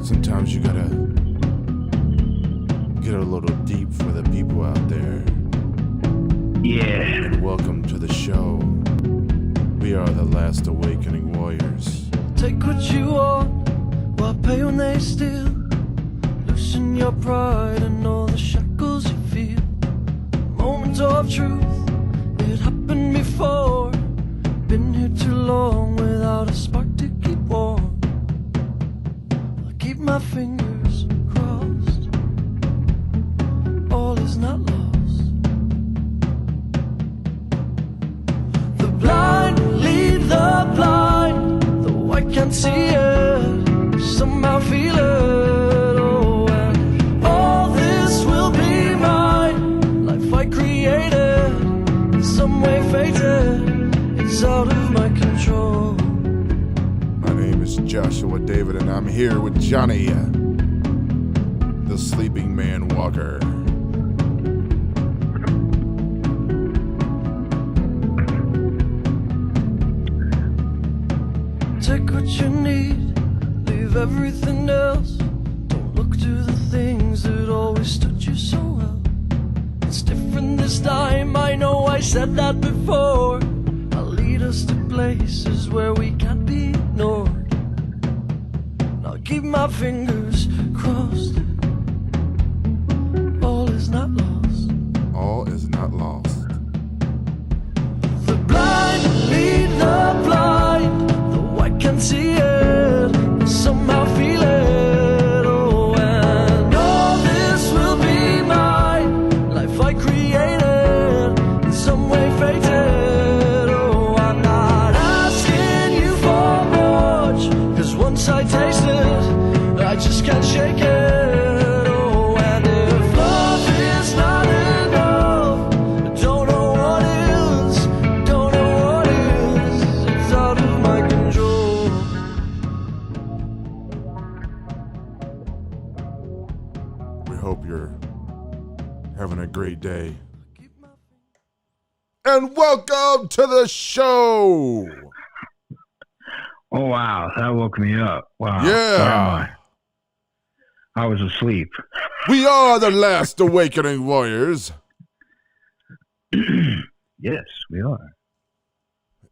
Sometimes you gotta get a little deep for the people out there. Yeah. And welcome to the show. We are the Last Awakening Warriors. Take what you want while pay when they steal. Loosen your pride and all the shackles you feel. Moment of truth, it happened before. Been here too long without a spark to keep warm. I keep my fingers crossed. All is not lost. The blind lead the blind, though I can't see it, somehow feel it. Oh, and all this will be mine. Life I created, in some way fated, it's out of my control. My name is Joshua David, and I'm here with Johnny, the Sleeping Man Walker. Take what you need, leave everything else. Don't look to the things that always stood you so well. It's different this time, I know I said that before. I'll lead us to places where we can't be ignored. I'll keep my fingers crossed. All is not lost. All is not lost. The blind lead the blind, though I can't see it, I somehow feel it. Oh, and all this will be mine. Life I created, in some way fated. Oh, I'm not asking you for much, 'cause once I taste it, I just can't shake it. Oh, and if love is not enough, I don't know what is, don't know what is. It's out of my control. We hope you're having a great day. And welcome to the show. Oh, wow. That woke me up. Wow. Yeah. I was asleep. We are the Last Awakening Warriors. Yes, we are.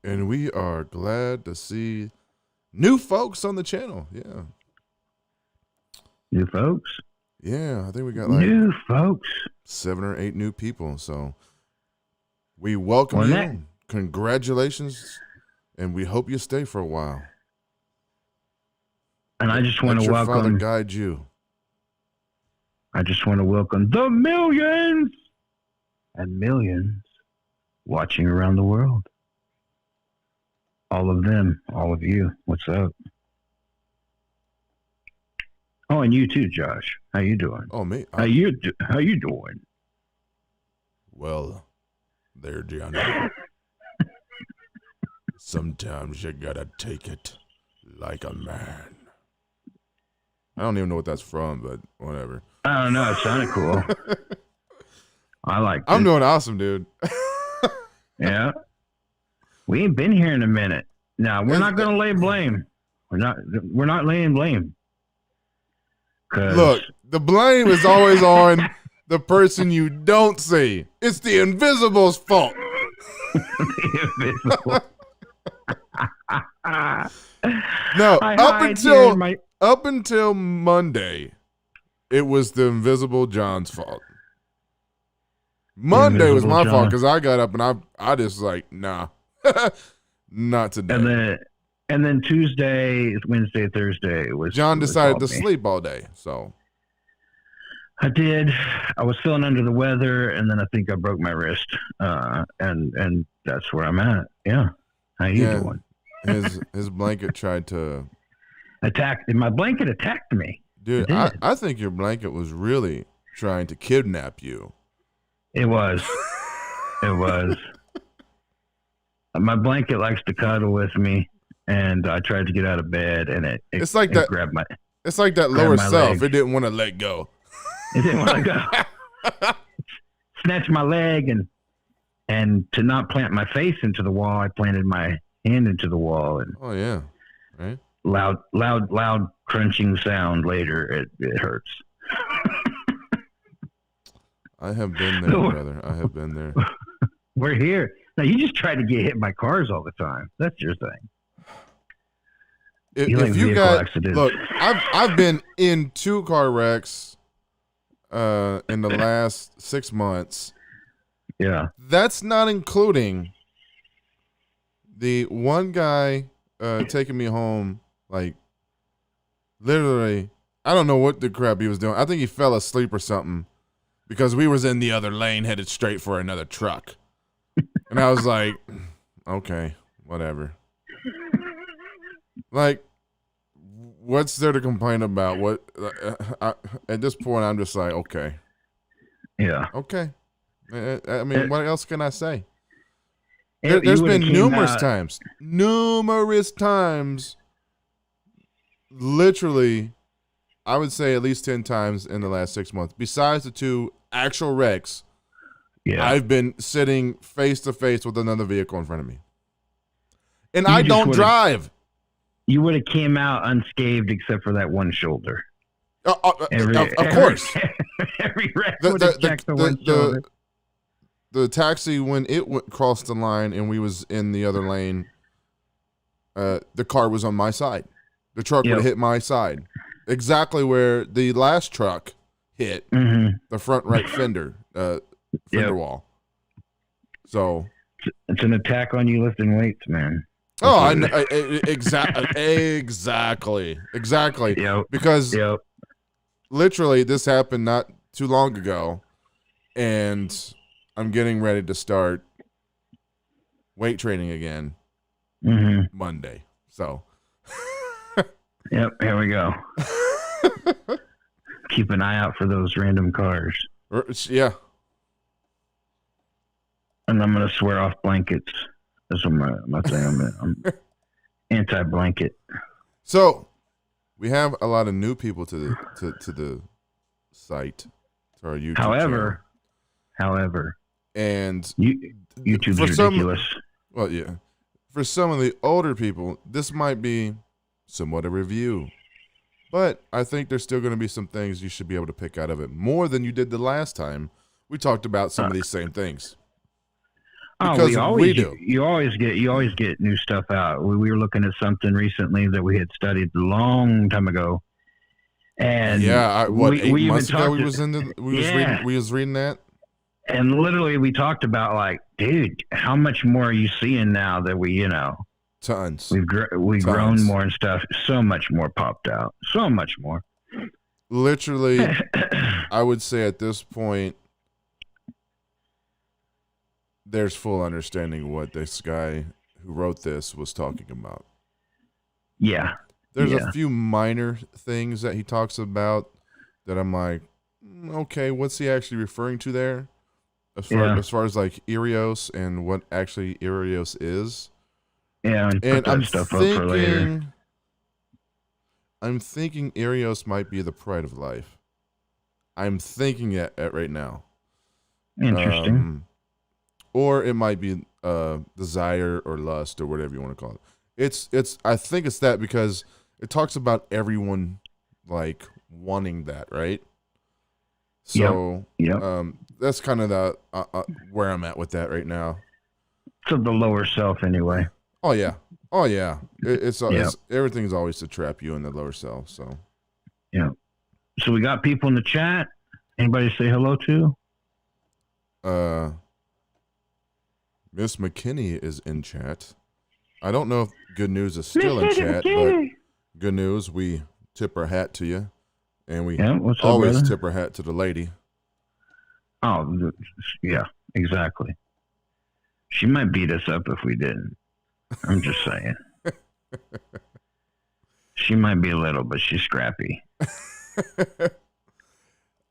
And we are glad to see new folks on the channel. Yeah. New folks? Yeah, I think we got like New folks. 7 or 8 new people. So we welcome Well, you. that- Congratulations. And we hope you stay for a while. And I just want Let to your Father welcome, guide you. I just want to welcome the millions and millions watching around the world. All of them, all of you. What's up? Oh, and you too, Josh. How you doing? Oh, me? How you doing? Well, there, Johnny. Sometimes you gotta take it like a man. I don't even know what that's from, but whatever. I don't know. It sounded cool. I like it. I'm doing awesome, dude. Yeah. We ain't been here in a minute. Now, we're not going to lay blame. We're not laying blame. 'Cause Look, the blame is always on the person you don't see. It's the Invisible's fault. the invisible. No, I up hide here in my- up until Monday, it was the Invisible John's fault. Monday was Invisible my fault John. because I got up and I just like, nah, not today. And then Tuesday, Wednesday, Thursday was John decided to was all me. sleep all day, so I did. I was feeling under the weather, and then I think I broke my wrist. And that's where I'm at. Yeah. How you Yeah. doing? his blanket tried to My blanket attacked me. dude. It I did. think your blanket was really trying to kidnap you. It was. It was. My blanket likes to cuddle with me, and I tried to get out of bed, and it It's like it that. grabbed my. It's like that Grab lower my self. leg. It didn't want to let go. It didn't want to go. Snatch my leg and to not plant my face into the wall, I planted my hand into the wall and Oh yeah, right. loud crunching sound later. It hurts. I have been there, brother. I have been there. We're here. Now you just try to get hit by cars all the time. That's your thing. You like If you vehicle got accidents. look, I've been in 2 car wrecks in the last 6 months. Yeah. That's not including the one guy taking me home, like literally, I don't know what the crap he was doing. I think he fell asleep or something because we was in the other lane headed straight for another truck. And I was like, okay, whatever. Like, what's there to complain about? What at this point, I'm just like, okay. Yeah. Okay. I mean, what else can I say? You There's would've been came numerous out- times, literally, I would say at least 10 times in the last 6 months. Besides the 2 actual wrecks, Yeah. I've been sitting face to face with another vehicle in front of me. And You I just don't would've- drive. You would have came out unscathed except for that one shoulder. Of course. Every wreck The- would have the- checked the the- one the- shoulder. The taxi, when it crossed the line and we was in the other lane, the car was on my side. The truck would Yep. have hit my side. Exactly where the last truck hit Mm-hmm. the front right fender Yep. wall. So, It's an attack on you lifting weights, man. oh, I know, exactly. Yep. Because Yep. literally this happened not too long ago, and I'm getting ready to start weight training again Mm-hmm. Monday. So, Yep. Here we go. Keep an eye out for those random cars. yeah. And I'm gonna swear off blankets. That's what my thing. I'm anti-blanket. So, we have a lot of new people to the site, to our YouTube channel. However, And YouTube's for some- ridiculous. well, yeah. For some of the older people, this might be somewhat a review. But I think there's still going to be some things you should be able to pick out of it more than you did the last time we talked about some of these same things. Because we do. You always get new stuff out. We were looking at something recently that we had studied a long time ago, and Yeah, we 8 even months ago talked we to- was reading that. and literally we talked about like, dude, how much more are you seeing now that Tons. we've Tons. grown more and stuff? So much more popped out. So much more. Literally, I would say at this point, there's full understanding of what this guy who wrote this was talking about. Yeah. There's Yeah. a few minor things that he talks about that I'm like, okay, what's he actually referring to there? As far as like Erios and what actually Erios is. Yeah. And put And that I'm stuff up for later. thinking Erios might be the pride of life. I'm thinking at right now. Interesting. Or it might be desire or lust or whatever you want to call it. It's I think it's that because it talks about everyone like wanting that, right? So Yep. that's kind of the where I'm at with that right now. So the lower self, anyway. Oh yeah. It's everything's always to trap you in the lower self. So Yeah. So we got people in the chat. Anybody say hello to? Miss McKinney is in chat. I don't know if Good News is still in chat, but Good News, we tip our hat to you, and we Yeah, what's up, always brother? tip our hat to the lady. Oh, yeah, exactly. She might beat us up if we didn't. I'm just saying. She might be a little, but she's scrappy.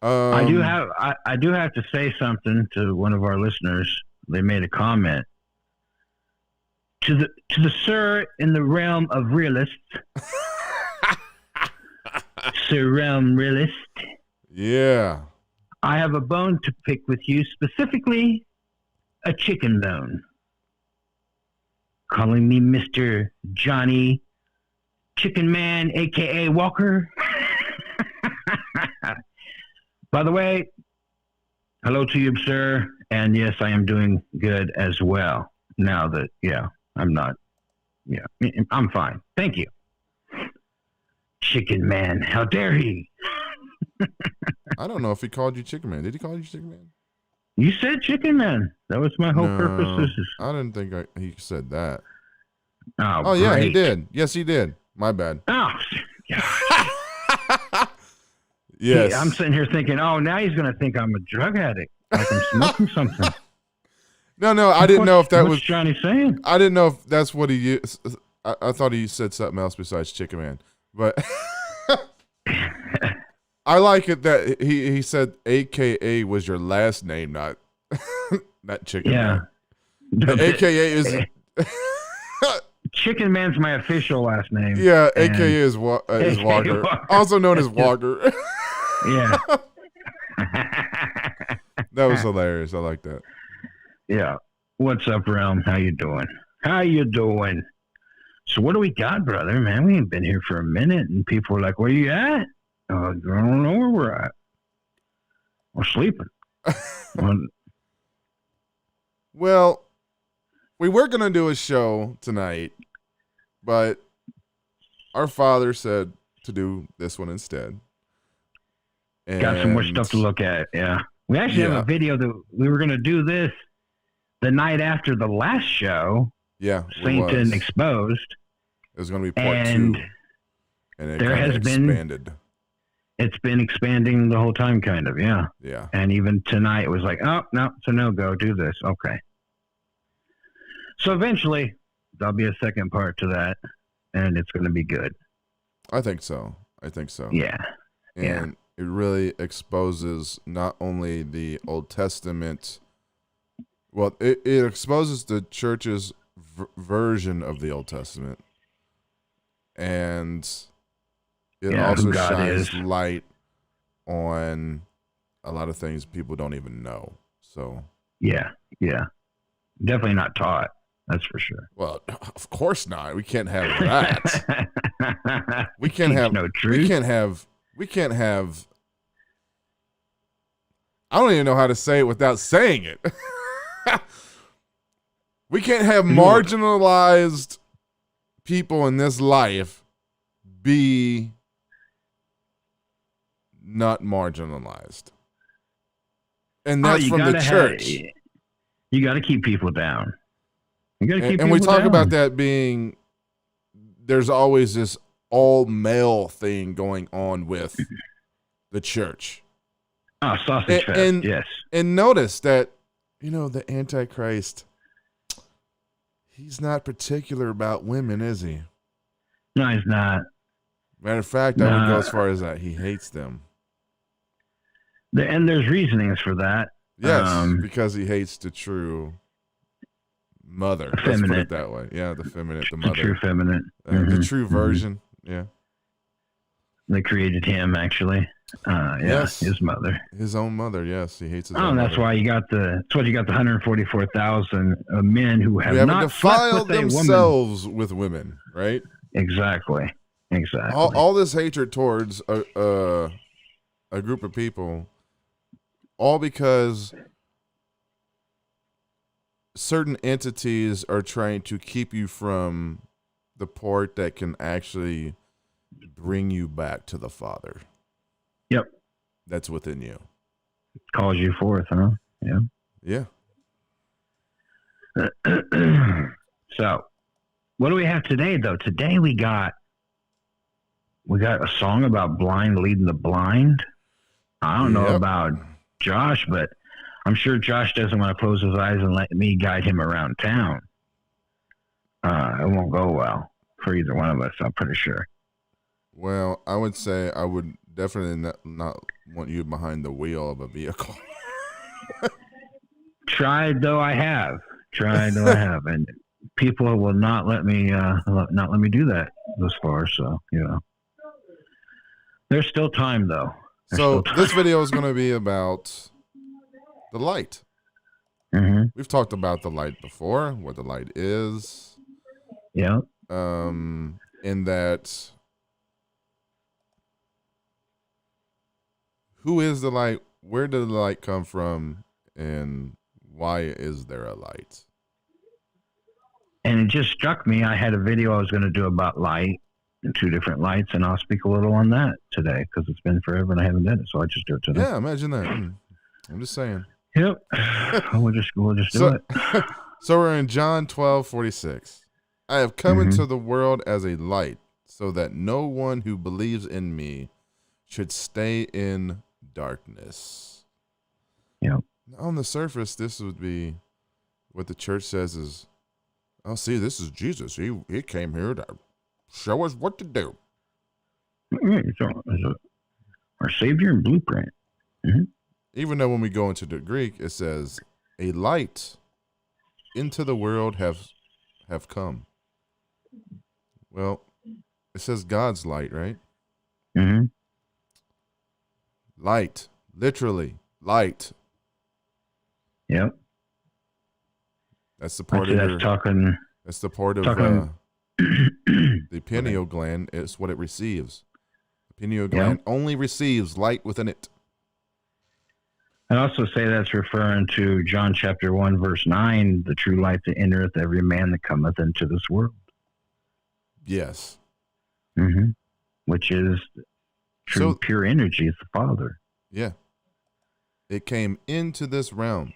I do have to say something to one of our listeners. They made a comment to the sir in the realm of realists. Sir Realm Realist. Yeah. I have a bone to pick with you, specifically a chicken bone. Calling me Mr. Johnny Chicken Man, a.k.a. Walker. By the way, hello to you, sir. And yes, I am doing good as well. Now that, I'm not, I'm fine. Thank you. Chicken Man, how dare he? I don't know if he called you Chicken Man. Did he call you Chicken Man? You said Chicken Man. That was my whole purpose. This is. I didn't think he said that. Oh, yeah, he great. did. Yes, he did. My bad. Oh, Yes. I'm sitting here thinking, oh, now he's going to think I'm a drug addict. Like I'm smoking something. No, I didn't know if that was What's Johnny saying? I didn't know if that's what he used. I thought he said something else besides Chicken Man. But I like it that he said AKA was your last name, not Chicken Man. The AKA is Chicken Man's my official last name. yeah, AKA is Walker, also known as Walker. Yeah. That was hilarious. I like that. Yeah. What's up, Realm? How you doing? How you doing? So what do we got, brother? Man, we ain't been here for a minute, and people are like, "Where you at?" I don't know where we're at. We're sleeping. Well, we were gonna do a show tonight, but our father said to do this one instead. And got some more stuff to look at. Yeah, we actually have a video that we were gonna do this the night after the last show. Yeah, Saint and Exposed. It was going to be part 2, and it there has expanded. It's been expanding the whole time, kind of. Yeah. Yeah. And even tonight, it was like, oh no, it's a no go. Do this, okay. So eventually, there'll be a second part to that, and it's going to be good. I think so. Yeah. And it really exposes not only the Old Testament. Well, it exposes the church's version of the Old Testament, and it also shines light on a lot of things people don't even know. So yeah, definitely not taught. That's for sure. Well, of course not. We can't have that. We can't have no truth. We can't have. I don't even know how to say it without saying it. We can't have marginalized people in this life be not marginalized. And that's from the church. You got to keep people down. And we talk about that being, there's always this all male thing going on with the church. Oh, sausage fest, yes. And notice that, the Antichrist, he's not particular about women, is he? No, he's not. Matter of fact, I would go as far as that. He hates them. And there's reasonings for that. Yes, because he hates the true mother. Let's put it that way. Yeah, the feminine, the mother. The true feminine. The true version, yeah. They created him, actually. Yes. His mother. His own mother, yes. He hates his own that's mother. why you got the 144,000 men who have not defiled slept with themselves with women, right? Exactly. All this hatred towards a group of people, all because certain entities are trying to keep you from the part that can actually bring you back to the Father. Yep. That's within you. Calls you forth, huh? Yeah. Yeah. So, what do we have today, though? Today we got a song about blind leading the blind. I don't know about Josh, but I'm sure Josh doesn't want to close his eyes and let me guide him around town. It won't go well for either one of us, I'm pretty sure. Well, I would say I would definitely not want you behind the wheel of a vehicle. Tried though I have, and people will not let me do that thus far. So There's still time, though. There's So still time. this video is going to be about the light. Mm-hmm. We've talked about the light before, what the light is. Yeah. In that, who is the light? Where did the light come from? And why is there a light? And it just struck me. I had a video I was going to do about light and 2 different lights, and I'll speak a little on that today because it's been forever and I haven't done it, so I just do it today. Yeah, imagine that. I'm just saying. Yep. we'll just do it. So we're in John 12:46. I have come into the world as a light, so that no one who believes in me should stay in darkness. Yep. On the surface, this would be what the church says is, oh, see, this is Jesus. He came here to show us what to do. It's our Savior and blueprint. Mm-hmm. Even though when we go into the Greek, it says, a light into the world have come. Well, it says God's light, right? Mm-hmm. Light, literally, light. Yep. That's the part Actually, of that's the part of the pineal gland. It's what it receives. The pineal gland only receives light within it. I also say that's referring to John chapter 1, verse 9, the true light that entereth every man that cometh into this world. Yes. Mm-hmm. Which is true, pure energy. It's the Father. Yeah. It came into this realm.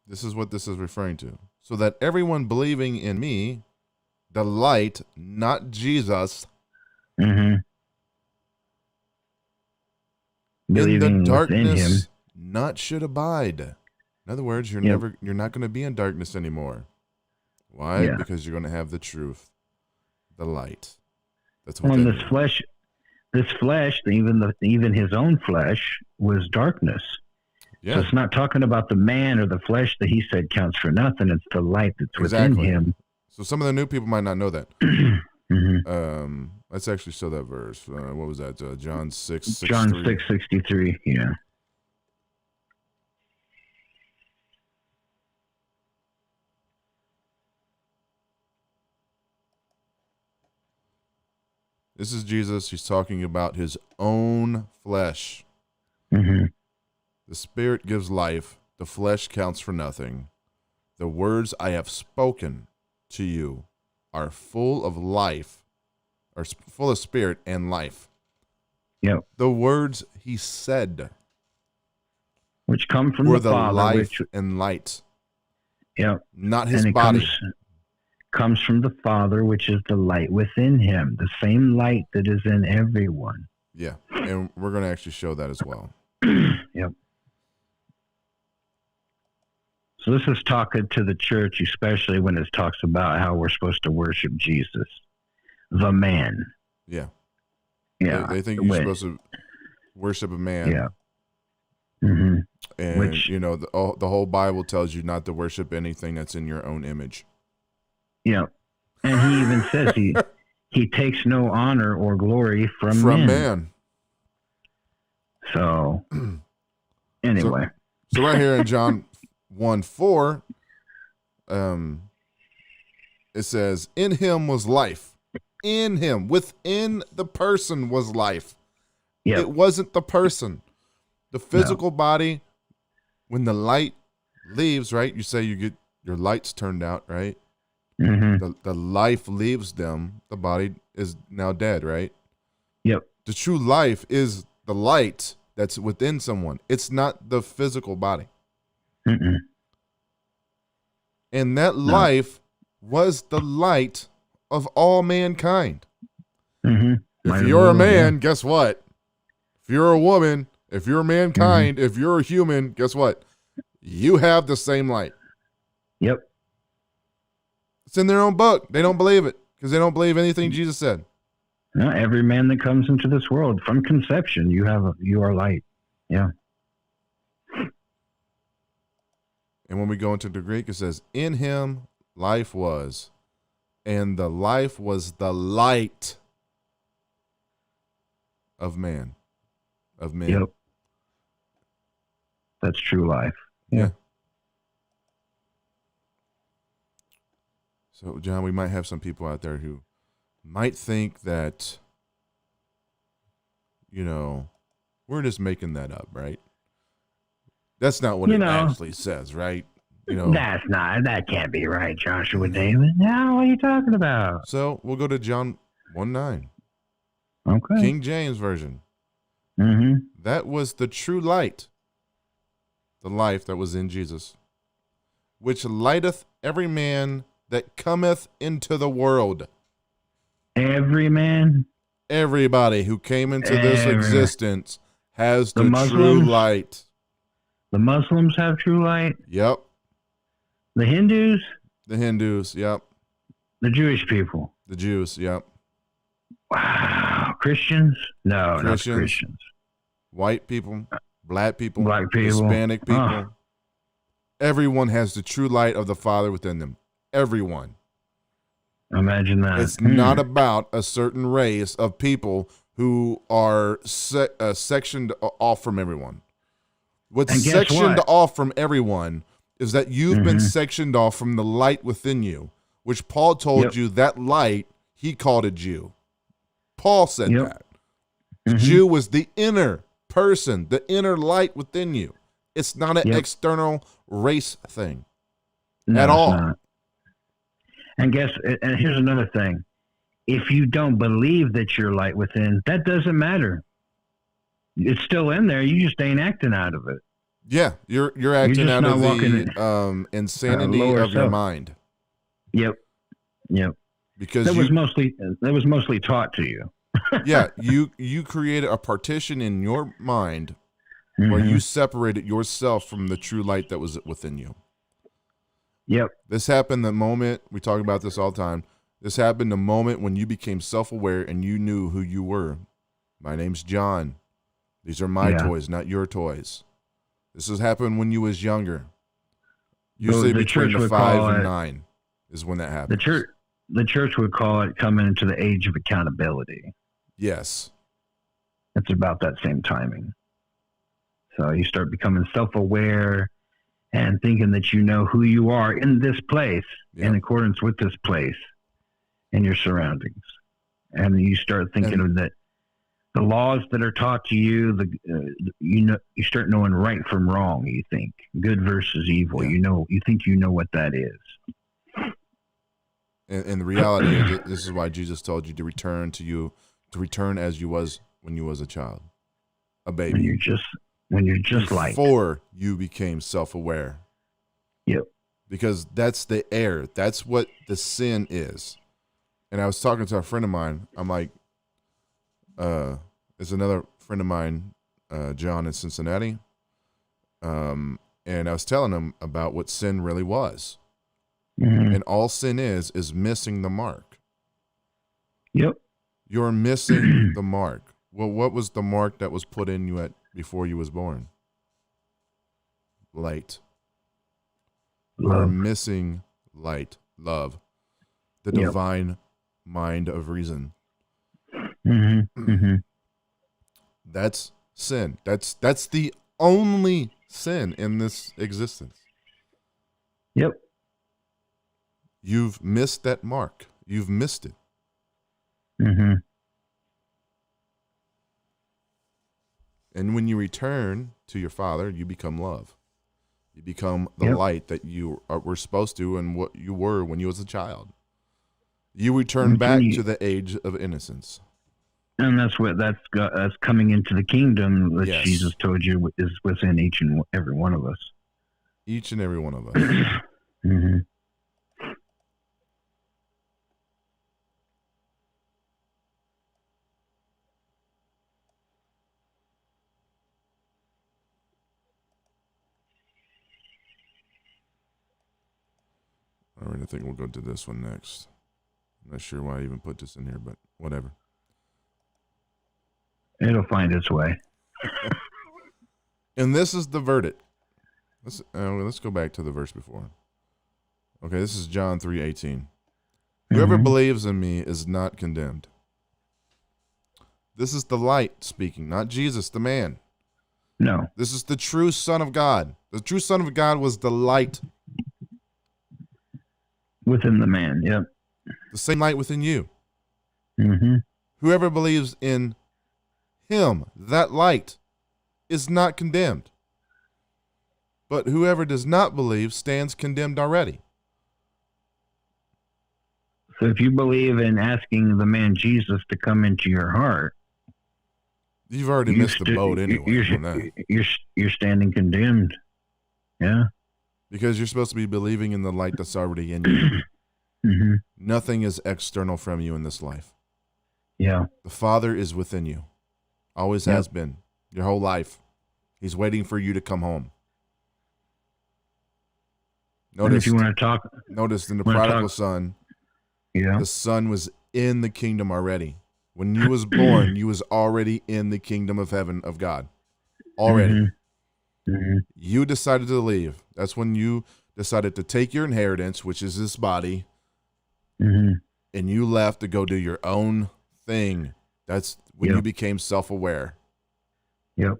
This is what this is referring to. So that everyone believing in me, the light, not Jesus, in the darkness, not should abide. In other words, you're not going to be in darkness anymore. Why? Yeah. Because you're going to have the truth, the light. That's what. Well, this flesh, even his own flesh, was darkness. Yeah. So it's not talking about the man or the flesh that he said counts for nothing. It's the light that's within him. So some of the new people might not know that. Let's actually show that verse. What was that? John 6:63. John 6:63. Yeah. This is Jesus. He's talking about his own flesh. The spirit gives life. The flesh counts for nothing. The words I have spoken to you are full of life, or full of spirit and life. Yep. The words he said, which come from the Father, life and light. Yep. Not his body. Comes from the Father, which is the light within him, the same light that is in everyone. Yeah, and we're going to actually show that as well. Yep. So this is talking to the church, especially when it talks about how we're supposed to worship Jesus, the man. Yeah. Yeah. They think you're supposed to worship a man. Yeah. And, the whole Bible tells you not to worship anything that's in your own image. Yeah. And he even says he takes no honor or glory from man. So, anyway. So right here in John 1:4, it says, in him was life. In him, within the person was life. Yep. It wasn't the person. The physical body, when the light leaves, right? You say you get your lights turned out, right? The life leaves them. The body is now dead, right? Yep. The true life is the light that's within someone. It's not the physical body. And that life was the light of all mankind. If you're a man, guess what? If you're a woman, if you're mankind, if you're a human, guess what? You have the same light. Yep. It's in their own book. They don't believe it because they don't believe anything Jesus said. No, every man that comes into this world from conception, you are light. Yeah. And when we go into the Greek, it says, in him life was, and the life was the light of man, of men. Yep. That's true life. Yeah. So, John, we might have some people out there who might think that, we're just making that up, right? That's not what it actually says, right? That can't be right, Joshua David. Now, what are you talking about? So we'll go to John 1:9. Okay. King James Version. Mm-hmm. That was the true light, the life that was in Jesus, which lighteth every man that cometh into the world. Every man? Everybody who came into this existence has the Muslims? true light. The Muslims have true light? Yep. The Hindus? The Hindus, yep. The Jewish people? The Jews, yep. Wow. Christians? No, Christians. not Christians. White people, black people, people. Hispanic people. Everyone has the true light of the Father within them. Everyone. Imagine that. It's not about a certain race of people who are sectioned off from everyone. What's sectioned off from everyone is that you've been sectioned off from the light within you, which Paul told you that light, he called it Jew. Paul said that. Jew was the inner person, the inner light within you. It's not an external race thing at all. Not. And here's another thing. If you don't believe that you're light within, that doesn't matter. It's still in there. You just ain't acting out of it. Yeah, you're acting out of the insanity of your mind. Yep. Because that was mostly taught to you. Yeah, you created a partition in your mind where you separated yourself from the true light that was within you. Yep. This happened the moment, we talk about this all the time, this happened the moment when you became self-aware and you knew who you were. My name's John. These are my toys, not your toys. This has happened when you was younger. Usually between the 5 and 9 is when that happens. The church would call it coming into the age of accountability. Yes. It's about that same timing. So you start becoming self-aware and thinking that you know who you are in this place, in accordance with this place and your surroundings. And you start thinking of that the laws that are taught to you, you start knowing right from wrong, you think. Good versus evil. You think you know what that is. And the reality is this is why Jesus told you to return as you was when you was a child, a baby. When you're just like before you became self-aware. Yep. Because that's the error. That's what the sin is. And I was talking to a friend of mine. I'm like, it's another friend of mine, John in Cincinnati. And I was telling him about what sin really was. And all sin is missing the mark. Yep. You're missing the mark. Well, what was the mark that was put in you before you was born? Light. You're missing light, love, the divine mind of reason. That's sin. That's the only sin in this existence. Yep. You've missed that mark. You've missed it. And when you return to your Father, you become love. You become the light that you were supposed to and what you were when you was a child. You return back to the age of innocence. And that's coming into the kingdom that Jesus told you is within each and every one of us. Each and every one of us. All right, I think we'll go to this one next. I'm not sure why I even put this in here, but whatever. It'll find its way. And this is the verdict. Let's go back to the verse before. Okay, this is John 3:18. Whoever believes in me is not condemned. This is the light speaking, not Jesus, the man. No. This is the true Son of God. The true Son of God was the light. Within the man. Yep. The same light within you. Mm-hmm. Whoever believes in him, that light, is not condemned. But whoever does not believe stands condemned already. So if you believe in asking the man Jesus to come into your heart, You've already missed the boat anyway. on that. You're standing condemned. Yeah. Because you're supposed to be believing in the light that's already in you. Mm-hmm. Nothing is external from you in this life. Yeah. The Father is within you. Always has been. Your whole life. He's waiting for you to come home. Notice, if you want to talk, notice in the prodigal son, the son was in the kingdom already. When you was born, you was already in the kingdom of heaven of God. Already. Mm-hmm. Mm-hmm. You decided to leave. That's when you decided to take your inheritance, which is this body, mm-hmm. and you left to go do your own thing. That's when you became self-aware. Yep.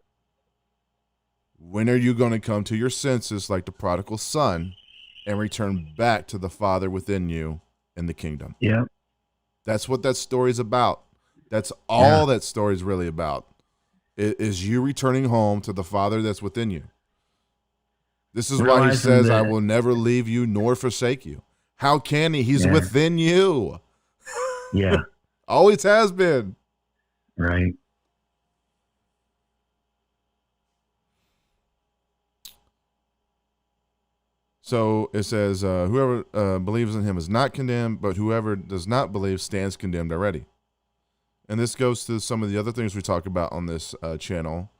When are you going to come to your senses like the prodigal son and return back to the Father within you in the kingdom? Yep. That's what that story's about. That's all that story's really about. Is you returning home to the Father that's within you. This is why he says, I will never leave you nor forsake you. How can he? He's within you. Yeah. Always has been. Right. So it says, whoever believes in him is not condemned, but whoever does not believe stands condemned already. And this goes to some of the other things we talk about on this channel.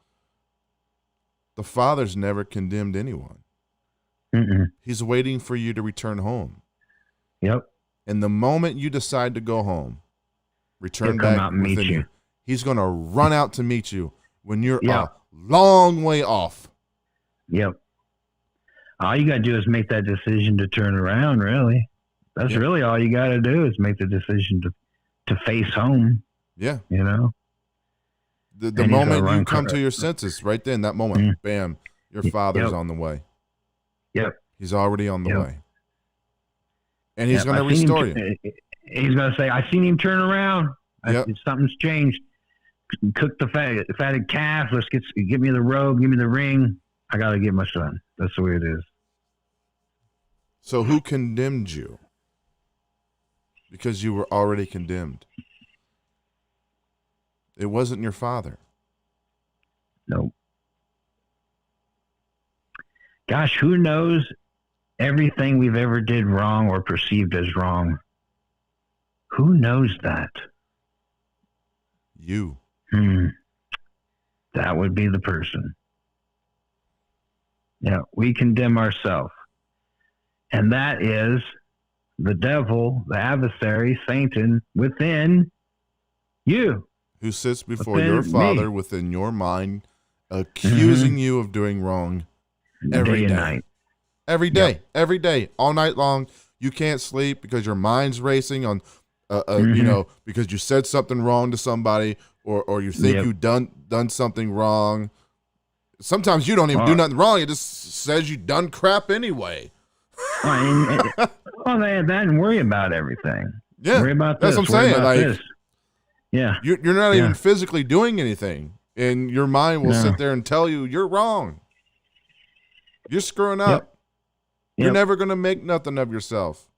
The Father's never condemned anyone. Mm-mm. He's waiting for you to return home. Yep. And the moment you decide to go home, return back within you. He's going to run out to meet you when you're a long way off. Yep. All you got to do is make that decision to turn around, really. That's really all you got to do is make the decision to face home. Yeah. You know? The moment you come to your senses, right then, that moment, bam, your Father's on the way. Yep. He's already on the way. And he's going to restore you. He's going to say, I seen him turn around. Something's changed. Cook the fatted calf. Give me the robe. Give me the ring. I got to get my son. That's the way it is. So who condemned you? Because you were already condemned. It wasn't your father. No. Gosh, who knows everything we've ever did wrong or perceived as wrong? Who knows that? You. That would be the person. Yeah, we condemn ourselves. And that is the devil, the adversary, Satan, within you. Who sits before your Father within your mind, accusing you of doing wrong every day. Night. Every day. Every day. All night long. You can't sleep because your mind's racing on, because you said something wrong to somebody or you think you've done something wrong. Sometimes you don't even do nothing wrong. It just says you done crap anyway. That and worry about everything. Yeah, worry about that's this. What I'm saying. Like, this. Yeah, you're not even physically doing anything, and your mind will sit there and tell you you're wrong. You're screwing up. You're never gonna make nothing of yourself.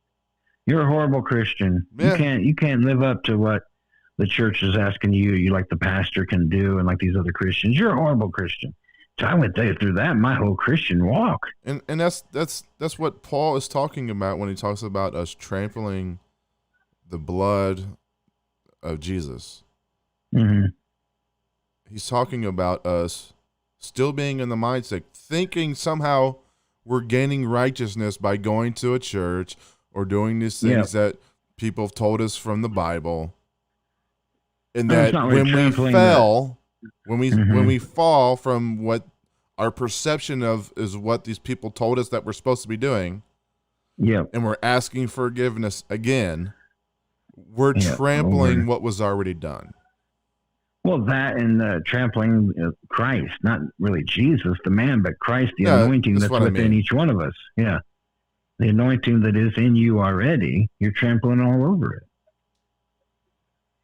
You're a horrible Christian. Yeah. You can't live up to what the church is asking you like the pastor can do, and like these other Christians. You're a horrible Christian. So I went through that my whole Christian walk. And that's what Paul is talking about when he talks about us trampling the blood of Jesus. Mm-hmm. He's talking about us still being in the mindset, thinking somehow we're gaining righteousness by going to a church or doing these things that people have told us from the Bible. And that when we fell, when we fall from what our perception of is what these people told us that we're supposed to be doing, and we're asking forgiveness again, we're trampling what was already done. Well, that and trampling Christ, not really Jesus, the man, but Christ, the Yeah, anointing that's that's what I within mean. each one of us. Yeah. The anointing that is in you already, you're trampling all over it.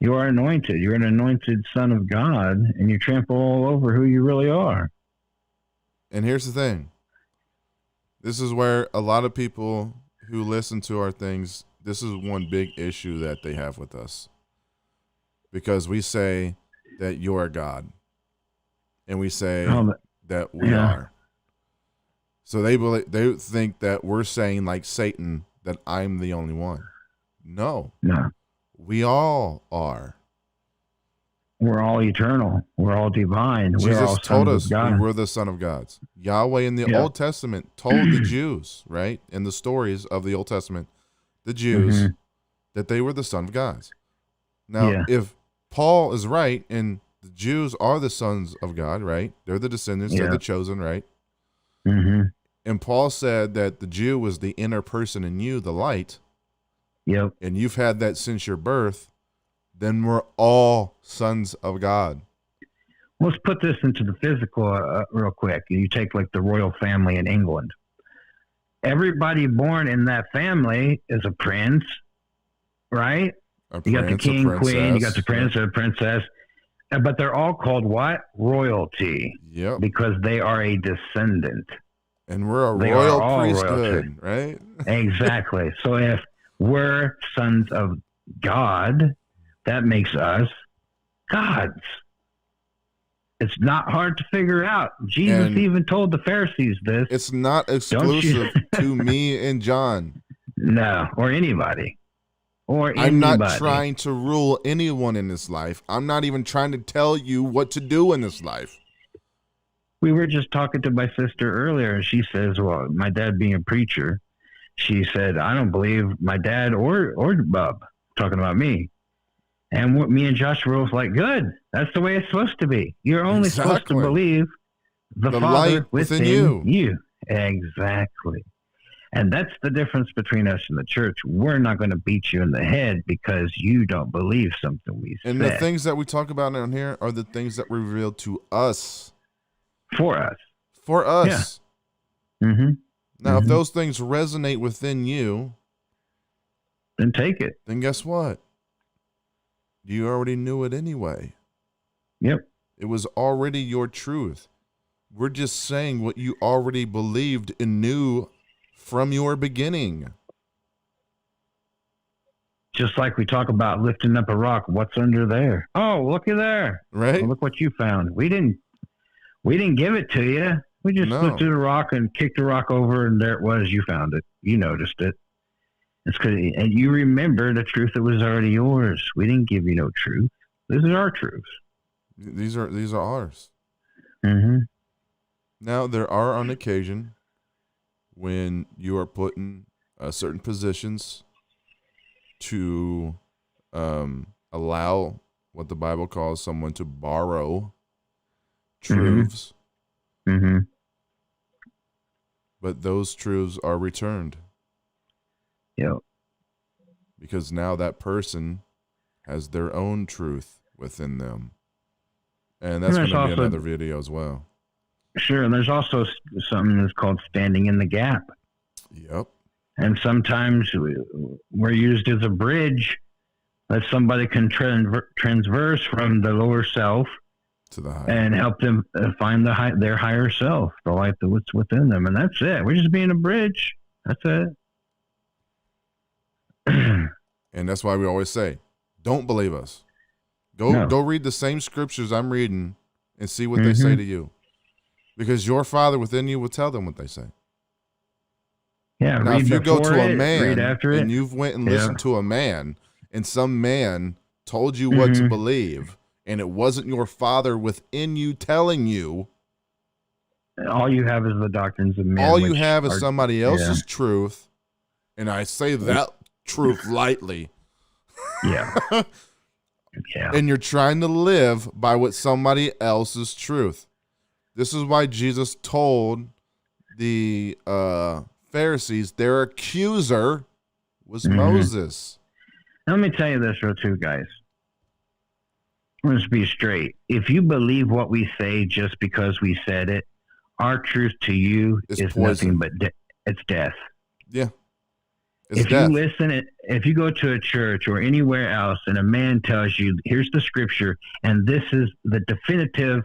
You are anointed. You're an anointed son of God, and you trample all over who you really are. And here's the thing. This is where a lot of people who listen to our things, this is one big issue that they have with us. Because we say that you're God. And we say that we are. So they think that we're saying, like Satan, that I'm the only one. No. We all are. We're all eternal. We're all divine. We're Jesus all told sons us of God. we were the son of gods. Yahweh in the Old Testament told the Jews, right, in the stories of the Old Testament, the Jews, that they were the son of gods. Now, if Paul is right, and the Jews are the sons of God, right? They're the descendants, they're the chosen, right? And Paul said that the Jew was the inner person in you, the light. Yep. And you've had that since your birth. Then we're all sons of God. Let's put this into the physical real quick. You take like the royal family in England. Everybody born in that family is a prince, right? You got the king, queen, you got the prince or princess. But they're all called what? Royalty. Yep. Because they are a descendant. And we're a royal priesthood, right? Exactly. So if we're sons of God, that makes us gods. It's not hard to figure out. Jesus even told the Pharisees this. It's not exclusive to me and John. No, or anybody. I'm not trying to rule anyone in this life. I'm not even trying to tell you what to do in this life. We were just talking to my sister earlier, and she says, well, my dad being a preacher, she said, I don't believe my dad or Bub, talking about me. And what me and Joshua was like, good. That's the way it's supposed to be. You're only supposed to believe the Father light within you. Exactly. And that's the difference between us and the church. We're not going to beat you in the head because you don't believe something we said. And the things that we talk about down here are the things that were revealed to us. For us. For us. Yeah. Now, if those things resonate within you, then take it. Then guess what? You already knew it anyway. Yep. It was already your truth. We're just saying what you already believed and knew from your beginning. Just like we talk about lifting up a rock, what's under there? Oh, looky there. Right? Well, look what you found. We didn't give it to you. We just lifted a rock and kicked the rock over, and there it was. You found it. You noticed it. It's because, and you remember the truth that was already yours. We didn't give you no truth. This is our truth. These are ours. Now, there are on occasion when you are put in certain positions to allow what the Bible calls someone to borrow truths. But those truths are returned. Yep. Because now that person has their own truth within them. And that's going to be another video as well. Sure. And there's also something that's called standing in the gap. Yep. And sometimes we're used as a bridge that somebody can transverse from the lower self to the higher, and help them find their higher self, the light that's within them. And that's it. We're just being a bridge. That's it. And that's why we always say, don't believe us. Go read the same scriptures I'm reading and see what they say to you. Because your Father within you will tell them what they say. Yeah. Now, if you go to a man read after and you've went and listened to a man and some man told you what to believe and it wasn't your Father within you telling you, all you have is the doctrines of men. All you have is somebody else's truth. And I say that truth lightly. Yeah. And you're trying to live by what somebody else's truth. This is why Jesus told the Pharisees their accuser was Moses. Let me tell you this real too, guys. let's be straight. If you believe what we say just because we said it, our truth to you It's is poison. nothing but it's death. Yeah. It's If death. you listen, if you go to a church or anywhere else and a man tells you, here's the scripture, and this is the definitive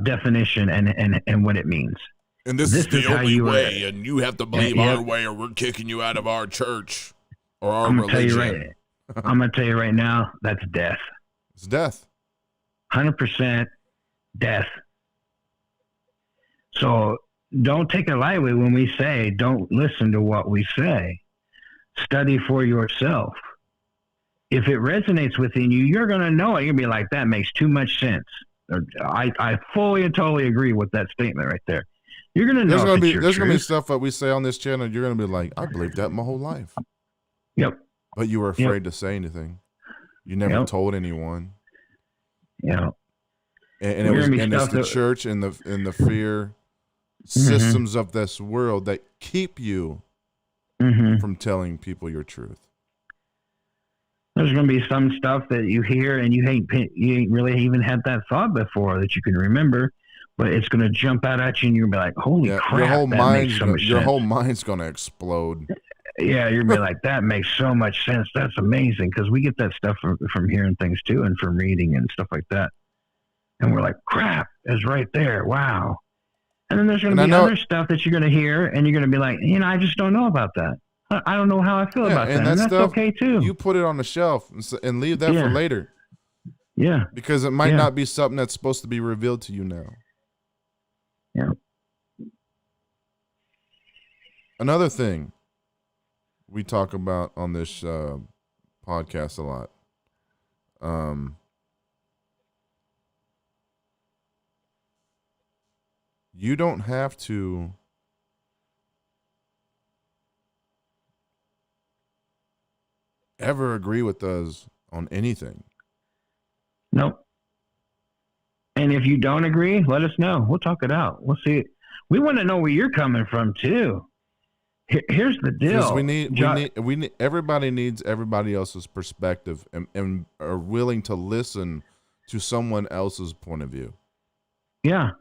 definition and what it means. And this This is the is how only you way, and you have to believe yeah. our way, or we're kicking you out of our church or our I'm gonna tell you religion. right. I'm gonna tell you right now, that's death. It's death. 100% death. So don't take it lightly when we say, don't listen to what we say. Study for yourself. If it resonates within you, you're going to know it. You're going to be like, that makes too much sense. I fully and totally agree with that statement right there. You're going to know There's gonna be stuff that we say on this channel. You're gonna be like, I believed that my whole life. Yep. But you were afraid to say anything. You never told anyone. Yeah. And it's the church and the fear systems of this world that keep you from telling people your truth. There's going to be some stuff that you hear and you ain't really even had that thought before that you can remember, but it's going to jump out at you and you're going to be like, holy crap, your whole mind's going to explode. Yeah, you're going to be like, that makes so much sense. That's amazing, because we get that stuff from hearing things too and from reading and stuff like that. And we're like, crap, it's right there. Wow. And then there's going to be other stuff that you're going to hear and you're going to be like, I just don't know about that. I don't know how I feel about that. And that's stuff, okay too. You put it on the shelf and leave that for later. Yeah. Because it might not be something that's supposed to be revealed to you now. Yeah. Another thing we talk about on this podcast a lot. You don't have to ever agree with us on anything. Nope. And if you don't agree, let us know. We'll talk it out. We'll see. We want to know where you're coming from too. Here's the deal. Because everybody needs everybody else's perspective and are willing to listen to someone else's point of view. Yeah.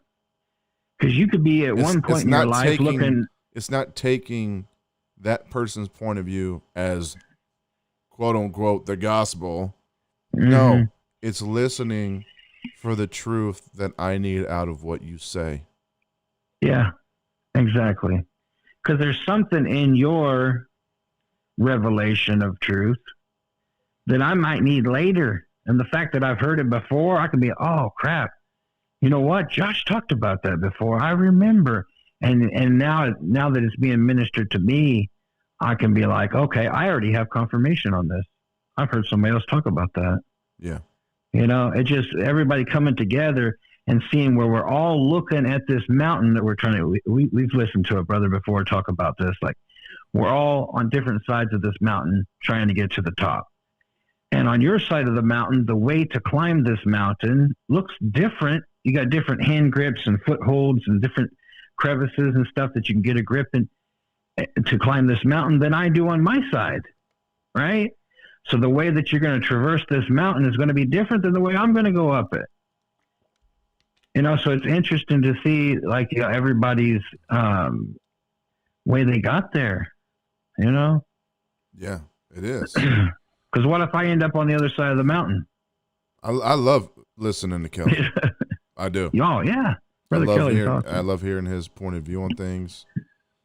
Because you could be at one point in your life looking. It's not taking that person's point of view as quote unquote the gospel. Mm-hmm. No, it's listening for the truth that I need out of what you say. Yeah, exactly. Because there's something in your revelation of truth that I might need later. And the fact that I've heard it before, I can be, oh, crap. You know what? Josh talked about that before. I remember. And now that it's being ministered to me, I can be like, okay, I already have confirmation on this. I've heard somebody else talk about that. Yeah. You know, it just everybody coming together and seeing where we're all looking at this mountain that we're trying to, we've listened to a brother before talk about this. Like, we're all on different sides of this mountain trying to get to the top. And on your side of the mountain, the way to climb this mountain looks different. You got different hand grips and footholds and different crevices and stuff that you can get a grip in to climb this mountain than I do on my side, right? So the way that you're going to traverse this mountain is going to be different than the way I'm going to go up it. You know, so it's interesting to see, like, you know, everybody's way they got there, you know? Yeah, it is. Because what if I end up on the other side of the mountain? I love listening to Kelly. I do. Oh, yeah. Brother Kelly's awesome. I love hearing his point of view on things.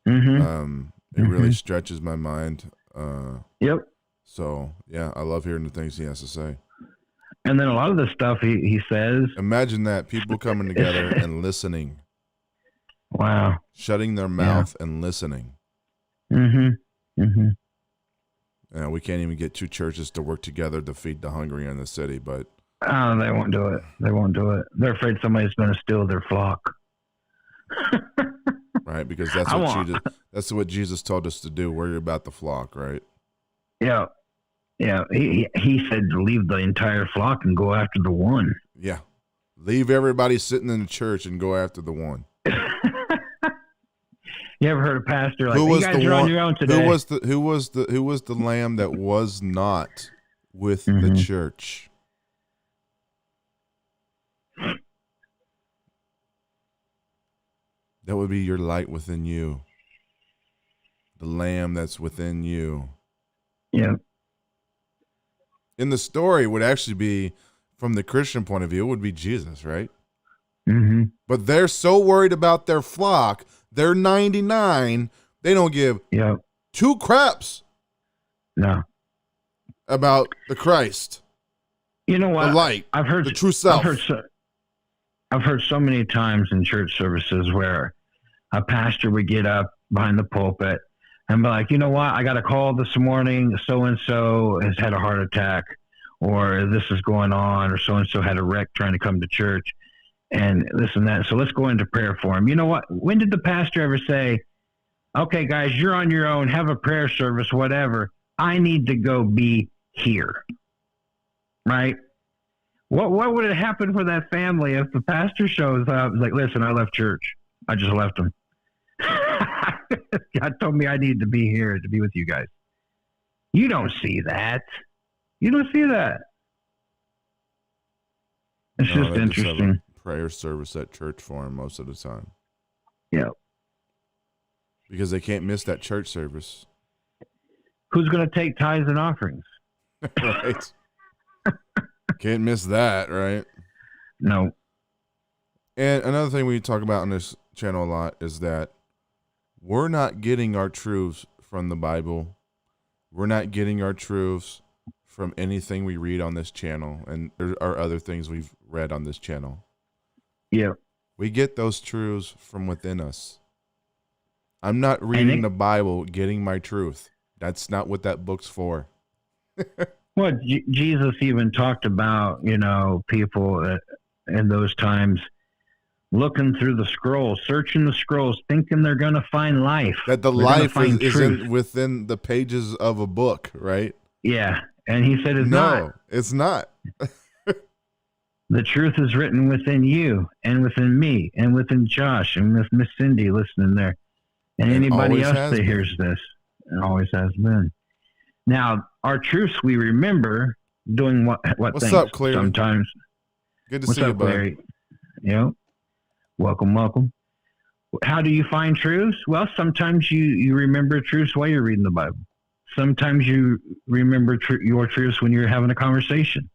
Mm-hmm. It really stretches my mind. Yep. So, yeah, I love hearing the things he has to say. And then a lot of the stuff he says. Imagine that, people coming together and listening. Wow. Shutting their mouth and listening. Mm-hmm. Mm-hmm. We can't even get two churches to work together to feed the hungry in the city, but. Oh, they won't do it. They won't do it. They're afraid somebody's going to steal their flock. Right, because that's what Jesus told us to do. Worry about the flock, right? Yeah. Yeah. He said to leave the entire flock and go after the one. Yeah. Leave everybody sitting in the church and go after the one. You ever heard a pastor like, you guys are on your own today? Who was the lamb that was not with the church? That would be your light within you. The lamb that's within you. Yeah. In the story would actually be, from the Christian point of view, it would be Jesus, right? Mm-hmm. But they're so worried about their flock, they're 99, they don't give Yeah. two craps No. about the Christ, You know what? the light, I've heard the true self. I've heard so many times in church services where a pastor would get up behind the pulpit and be like, you know what? I got a call this morning. So-and-so has had a heart attack, or this is going on, or so-and-so had a wreck trying to come to church, and this and that. So let's go into prayer for him. You know what? When did the pastor ever say, okay, guys, you're on your own, have a prayer service, whatever. I need to go be here. Right? What would have happened for that family if the pastor shows up like, listen, I left church. I just left them. God told me I need to be here to be with you guys. You don't see that. You don't see that. It's No, just they have interesting. a prayer service at church for him most of the time. Yeah. Because they can't miss that church service. Who's going to take tithes and offerings? Right. Can't miss that, right? No. And another thing we talk about on this channel a lot is that we're not getting our truths from the Bible. We're not getting our truths from anything we read on this channel. And there are other things we've read on this channel. Yeah. We get those truths from within us. I'm not reading the Bible, getting my truth. That's not what that book's for. Well, Jesus even talked about, people in those times looking through the scrolls, searching the scrolls, thinking they're going to find life. That the They're gonna life find truth. within the pages of a book, right? Yeah. And he said, it's not. No, it's not. The truth is written within you and within me and within Josh and with Miss Cindy listening there. And It anybody always else has that been. hears this. It always has been. Now, our truths we remember doing what What's things up, Cleary? sometimes. Good to What's see you, up, bud. Larry? Welcome. How do you find truths? Well, sometimes you remember truths while you're reading the Bible. Sometimes you remember your truths when you're having a conversation.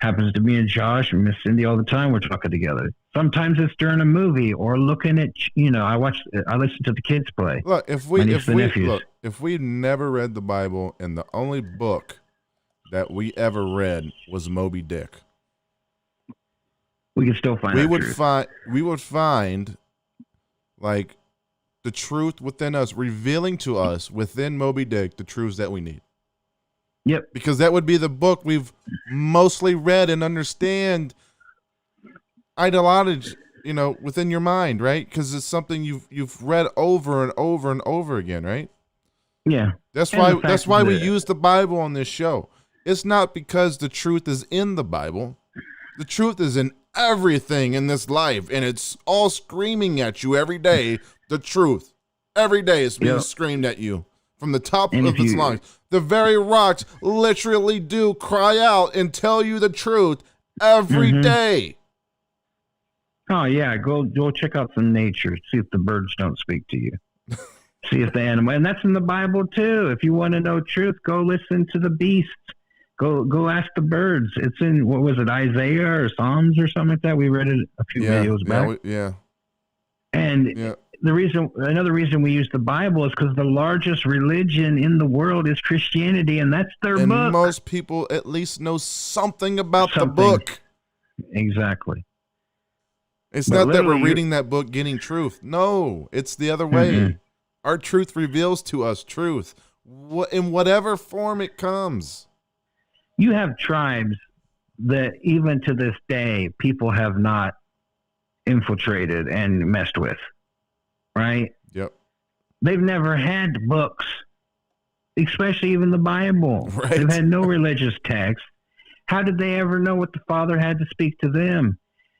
Happens to me and Josh and Miss Cindy all the time. We're talking together. Sometimes it's during a movie or looking at, I listen to the kids play. Look, if we never read the Bible and the only book that we ever read was Moby Dick, We can still find we our would truth. find like the truth within us, revealing to us within Moby Dick the truths that we need. Yep. Because that would be the book we've mostly read and understand ideology, within your mind, right? Because it's something you've read over and over and over again, right? Yeah. That's And why the fact we that- use the Bible on this show. It's not because the truth is in the Bible. The truth is in everything in this life, and it's all screaming at you every day. The truth, every day, is being Yep. screamed at you from the top And of if its you- lungs. The very rocks literally do cry out and tell you the truth every Mhm. day. Oh yeah, go check out some nature. See if the birds don't speak to you. See if the animal, and that's in the Bible too. If you want to know truth, go listen to the beasts. Go ask the birds. It's in, what was it, Isaiah or Psalms or something like that? We read it a few videos back. Yeah. And Yeah. another reason we use the Bible is because the largest religion in the world is Christianity, and that's their And book. most people at least know something about the Something. book. Exactly. It's But not that we're literally, reading that book getting truth. No, it's the other way. Mhm. Our truth reveals to us truth in whatever form it comes. You have tribes that even to this day people have not infiltrated and messed with, right? Yep. They've never had books, especially even the Bible. Right. They've had no religious text. How did they ever know what the Father had to speak to them?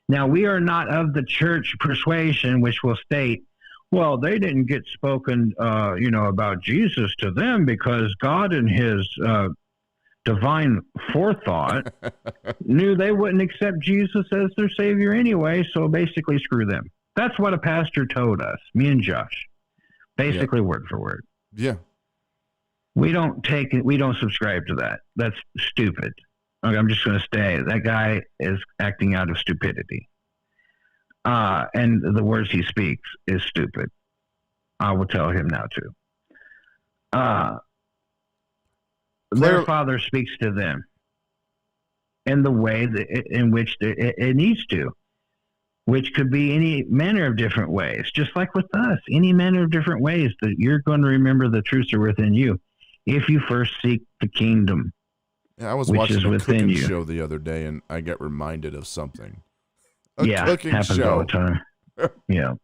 Now, we are not of the church persuasion, which will state, well, they didn't get spoken, about Jesus to them because God in his divine forethought knew they wouldn't accept Jesus as their Savior anyway, so basically screw them. That's what a pastor told us, me and Josh, basically word for word. Yeah. We don't subscribe to that. That's stupid. Okay, I'm just going to stay. That guy is acting out of stupidity. And the words he speaks is stupid. I will tell him now too. Their Father speaks to them in the way in which it needs to, which could be any manner of different ways, just like with us, any manner of different ways that you're going to remember the truths are within you if you first seek the kingdom. Yeah, I was which watching is a within cooking you. show the other day, and I got reminded of something. Yeah, happens all the time. Yeah.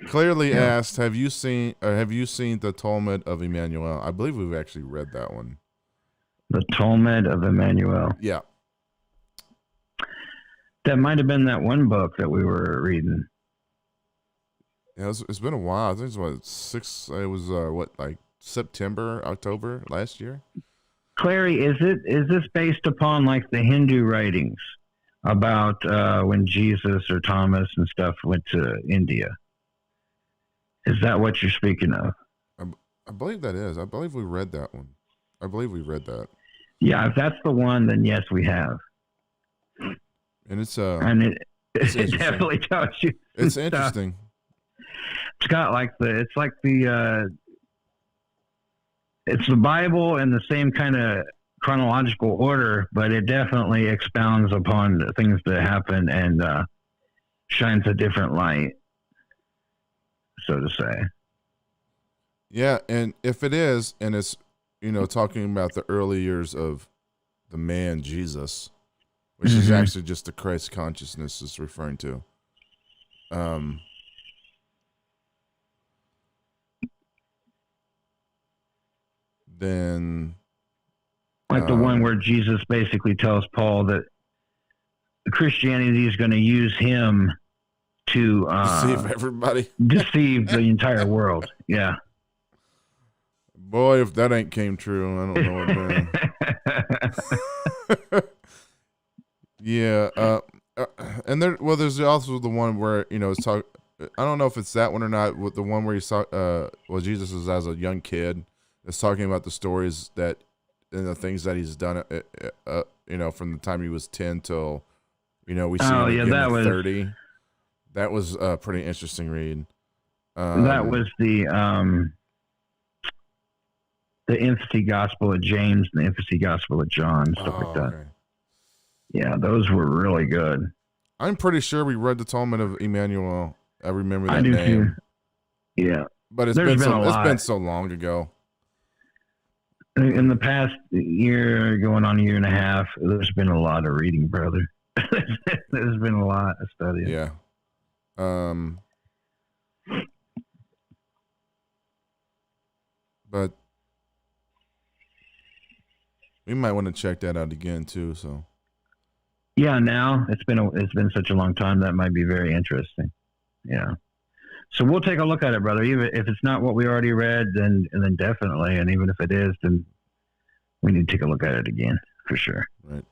Clearly asked, have you seen the Talmud of Emmanuel? I believe we've actually read that one. The Talmud of Emmanuel. Yeah. That might have been that one book that we were reading. Yeah, it's been a while. I think it was like September, October last year. Clary, is this based upon like the Hindu writings about when Jesus or Thomas and stuff went to India? Is that what you're speaking of? I believe that is. I believe we read that one. I believe we read that. Yeah, if that's the one, then yes, we have. And it's it definitely tells you. It's stuff. interesting. It's got it's the Bible in the same kind of chronological order, but it definitely expounds upon the things that happen and shines a different light, so to say. Yeah, and if it is, and it's, talking about the early years of the man Jesus, which is actually just the Christ consciousness is referring to. Then like the one where Jesus basically tells Paul that Christianity is going to use him to deceive everybody, deceive the entire world. Yeah. Boy, if that ain't came true, I don't know what man. Yeah. And there's also the one where, it's I don't know if it's that one or not, with the one where Jesus is as a young kid. It's talking about the stories and the things that he's done, from the time he was 10 till, we see him again at 30. That was a pretty interesting read. That was the infancy gospel of James and the infancy gospel of John, stuff like that. Okay. Yeah, those were really good. I'm pretty sure we read the Talmud of Emmanuel. I remember that name. Too. Yeah. But it's been so long ago. In the past year, going on a year and a half, there's been a lot of reading, brother. There's been a lot of studying. Yeah. But we might want to check that out again too. So. Yeah, now it's been such a long time that might be very interesting. Yeah. So we'll take a look at it, brother. Even if it's not what we already read, then definitely. And even if it is, then we need to take a look at it again for sure. Right.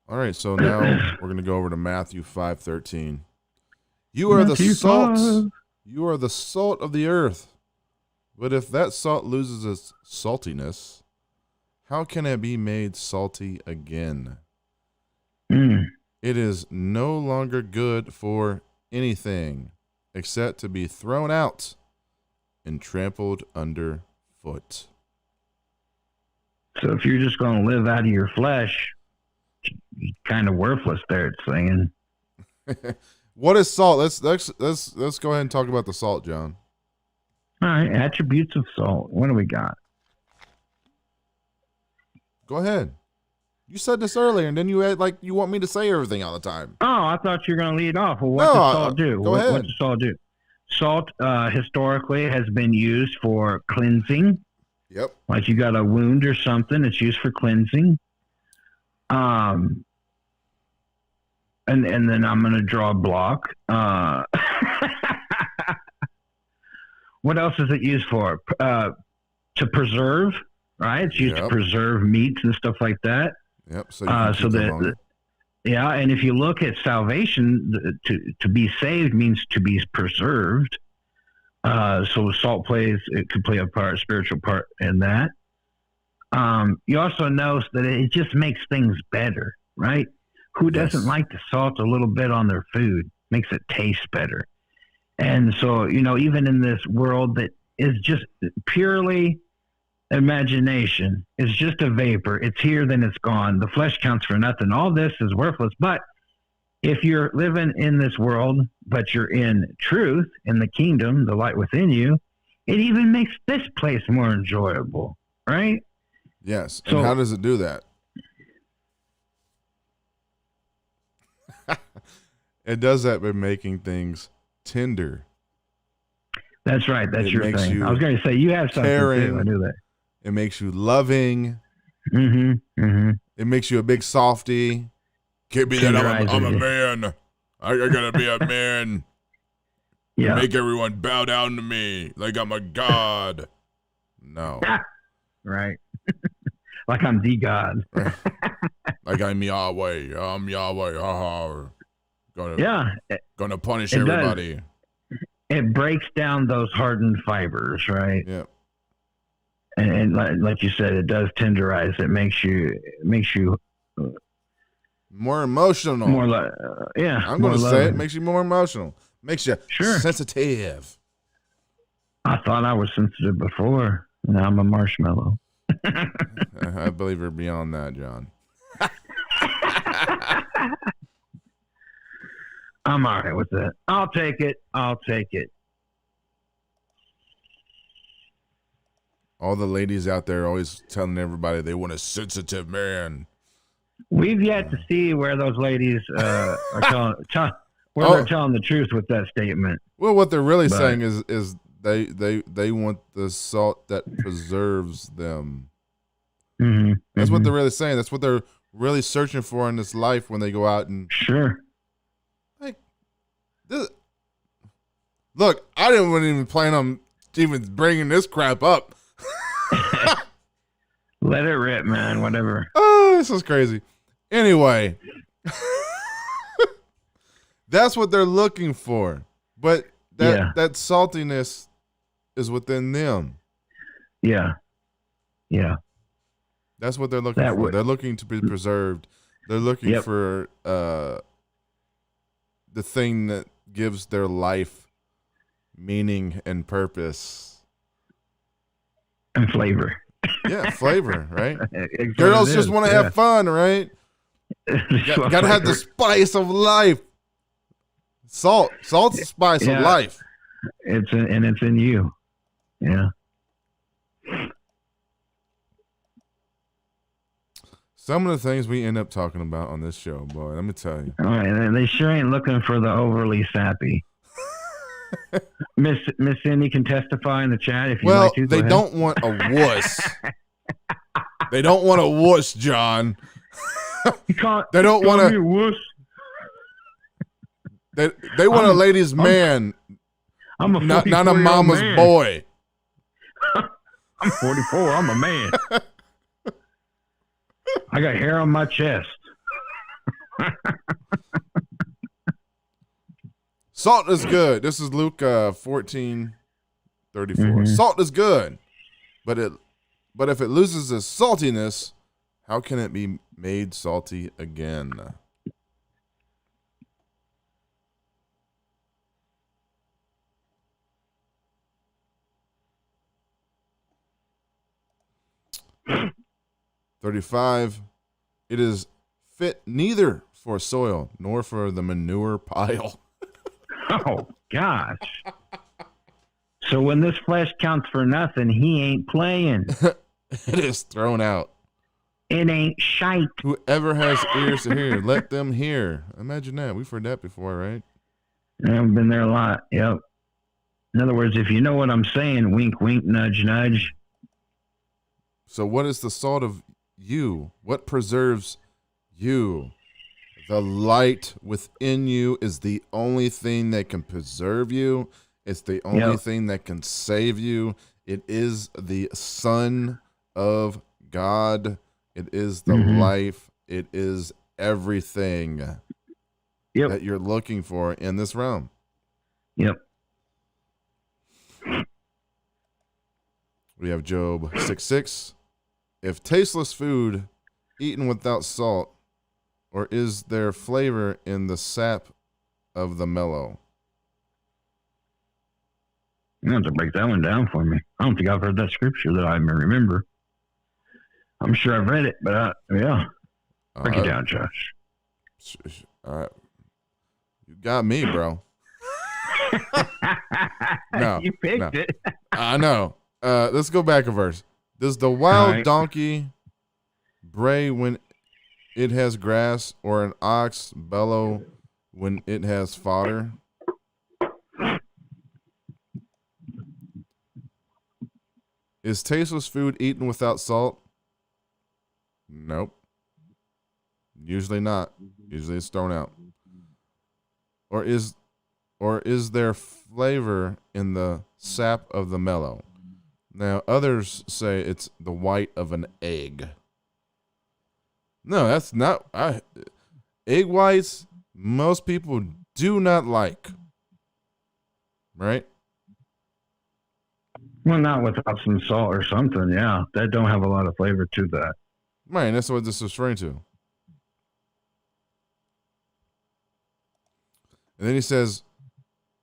All right. So now we're going to go over to Matthew 5:13. You are the salt. You are the salt of the earth. But if that salt loses its saltiness, how can it be made salty again? It is no longer good for anything except to be thrown out and trampled underfoot. So if you're just going to live out of your flesh, you're kind of worthless there, it's saying. What is salt? Let's go ahead and talk about the salt, John. All right, attributes of salt. What do we got? Go ahead. You said this earlier, and then you had you want me to say everything all the time. Oh, I thought you were going to lead off. Well, what does salt do? Go ahead. What does salt do? Salt historically has been used for cleansing. Yep. Like you got a wound or something, it's used for cleansing. And then I'm going to draw a block. What else is it used for? To preserve, right? It's used to preserve meats and stuff like that. Yep. So Yeah, and if you look at salvation, to be saved means to be preserved. So salt could play a spiritual part in that. You also notice that it just makes things better, right? Who doesn't like to salt a little bit on their food? Makes it taste better. And so, even in this world that is just purely imagination, it's just a vapor. It's here, then it's gone. The flesh counts for nothing. All this is worthless. But if you're living in this world, but you're in truth, in the kingdom, the light within you, it even makes this place more enjoyable, right? Yes. So, and how does it do that? It does that by making things tender. That's right. That's your makes thing. you I was going to say, you have something caring. too. I knew that. It makes you loving. Mm-hmm. It makes you a big softy. Can't be that I'm a man. I gotta be a man. Yeah. Make everyone bow down to me like I'm a god. No. Right. Like I'm the God. Like I'm Yahweh. I'm Yahweh. Ha ha. Gonna punish it everybody. It breaks down those hardened fibers, right? Yeah. And like you said, it does tenderize. It makes you more emotional. More like, I'm going to say it makes you more emotional. Makes you sure sensitive. I thought I was sensitive before. Now I'm a marshmallow. I believe you're beyond that, John. I'm all right with that. I'll take it. All the ladies out there always telling everybody they want a sensitive man. We've yet to see where those ladies are they're telling the truth with that statement. Well, what they're really saying is they want the salt that preserves them. Mm-hmm. That's what they're really saying. That's what they're really searching for in this life when they go out and sure. Like, look, I didn't even plan on even bringing this crap up. Let it rip, man. Whatever. Oh, this is crazy. Anyway, that's what they're looking for. But that saltiness is within them. Yeah. That's what they're looking for. They're looking to be preserved. They're looking for the thing that gives their life meaning and purpose. And flavor. Yeah, flavor, right? Girls just want to have fun, right? Gotta have the spice of life. Salt's the spice of life. It's in you. Yeah. Some of the things we end up talking about on this show, boy, let me tell you. All right, and they sure ain't looking for the overly sappy. Miss Cindy can testify in the chat if you like to. They don't want a wuss. They don't want a wuss, John. They don't want a wuss. They want a ladies' man. I'm a not a mama's man. boy. I'm 44. I'm a man. I got hair on my chest. Salt is good. This is Luke 14:34. Salt is good, but if it loses its saltiness, how can it be made salty again? $35. It is fit neither for soil nor for the manure pile. Oh, gosh. So when this flesh counts for nothing, he ain't playing. It is thrown out. It ain't shite. Whoever has ears to hear, let them hear. Imagine that. We've heard that before, right? I've been there a lot. Yep. In other words, if you know what I'm saying, wink, wink, nudge, nudge. So what is the salt of you? What preserves you? The light within you is the only thing that can preserve you. It's the only thing that can save you. It is the Son of God. It is the life. It is everything that you're looking for in this realm. Yep. We have Job 6:6. If tasteless food eaten without salt, or is there flavor in the sap of the mellow? You have to break that one down for me. I don't think I've heard that scripture that I remember. I'm sure I've read it, but yeah. Break it down, Josh. You got me, bro. No, you picked it. I know. Let's go back a verse. Does the wild donkey bray when it has grass, or an ox bellow when it has fodder? Is tasteless food eaten without salt? Nope. Usually not. Usually it's thrown out. Or is there flavor in the sap of the mellow? Now, others say it's the white of an egg. No, that's not. Egg whites, most people do not like. Right? Well, not without some salt or something, yeah. That don't have a lot of flavor to that. Right, that's what this is referring to. And then he says,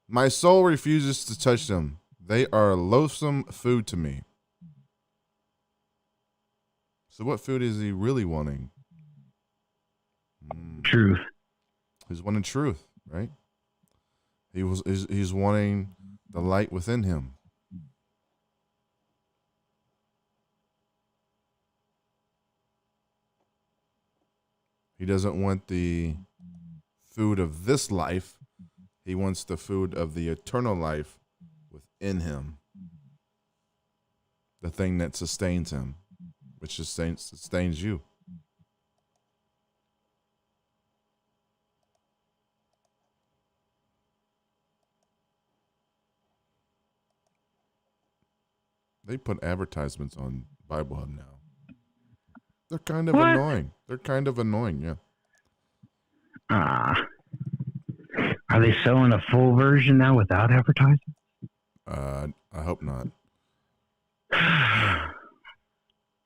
my soul refuses to touch them. They are loathsome food to me. So what food is he really wanting? Truth. He's wanting truth, right? He's wanting the light within him. He doesn't want the food of this life. He wants the food of the eternal life within him. The thing that sustains him, which sustains you. They put advertisements on Bible Hub now. They're kind of annoying. Yeah. Are they selling a full version now without advertising? I hope not.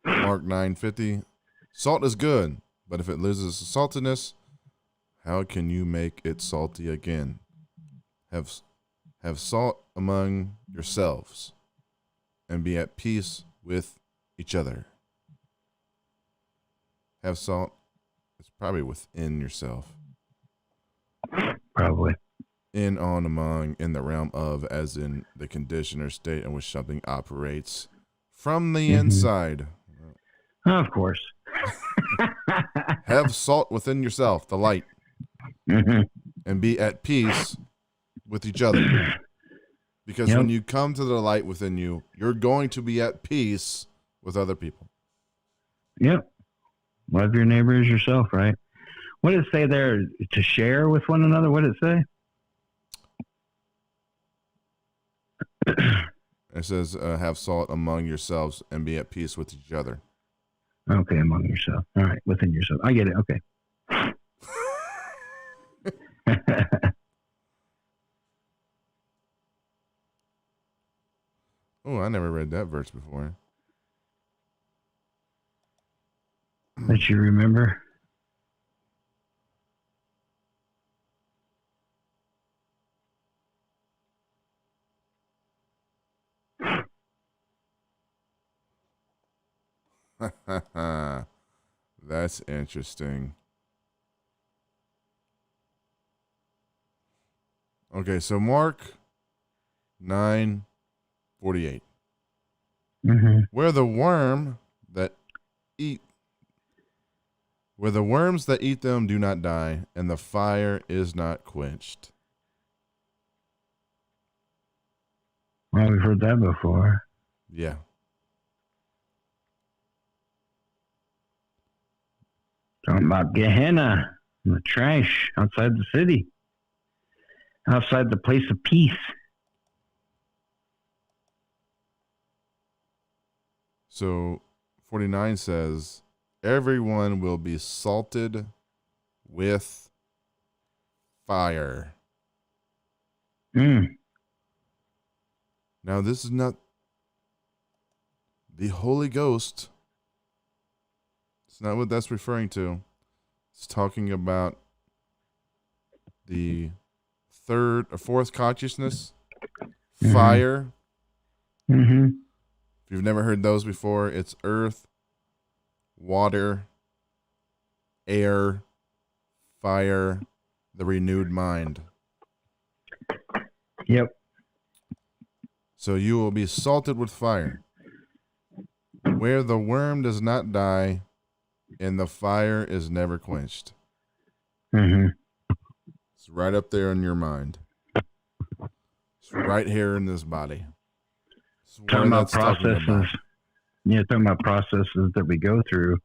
Mark 9:50. Salt is good, but if it loses saltiness, how can you make it salty again? Have salt among yourselves, and be at peace with each other. Have salt. It's probably within yourself. Probably. In, on, among, in the realm of, as in the condition or state in which something operates from the inside. Of course. Have salt within yourself, the light, and be at peace with each other. Because when you come to the light within you, you're going to be at peace with other people. Yep. Love your neighbor as yourself, right? What did it say there? To share with one another? What did it say? It says, have salt among yourselves and be at peace with each other. Okay, among yourself. All right, within yourself. I get it. Okay. Oh, I never read that verse before. That you remember? That's interesting. Okay, so Mark 9:48. Where the worms that eat them do not die, and the fire is not quenched. Well, we've heard that before. Yeah. Talking about Gehenna, the trash outside the city, outside the place of peace. So 49 says, everyone will be salted with fire. Mm. Now, this is not the Holy Ghost. It's not what that's referring to. It's talking about the third or fourth consciousness, fire. Mm-hmm. If you've never heard those before, it's earth, water, air, fire, the renewed mind. Yep. So you will be salted with fire, where the worm does not die and the fire is never quenched. Mm-hmm. It's right up there in your mind. It's right here in this body. Talking about processes. Yeah, talking about processes that we go through